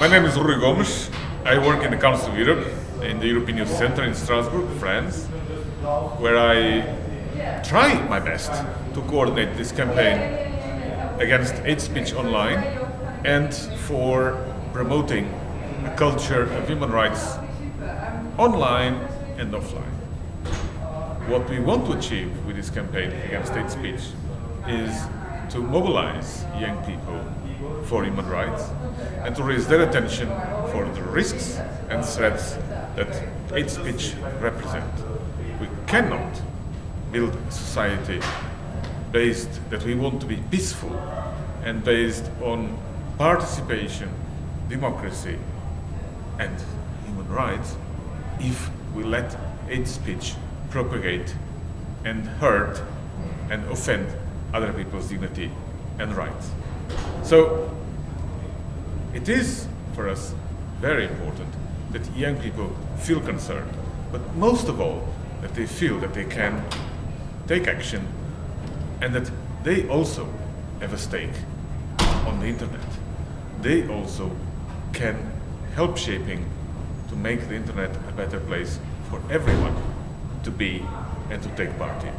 My name is Rui Gomeš. I work in the Council of Europe, in the European Youth Center in Strazburu, France, where I try my best to coordinate this campaign against hate speech online and for promoting a culture of human rights online and offline. What we want to achieve with this campaign against hate speech is to mobilize young people for human rights and to raise their attention for the risks and threats that hate speech represent. We cannot build a society that we want to be peaceful and based on participation, democracy and human rights if we let hate speech propagate and hurt and offend other people's dignity and rights. So it is for us very important that young people feel concerned, but most of all that they feel that they can take action and that they also have a stake on the internet. They also can help shaping to make the internet a better place for everyone to be and to take part in.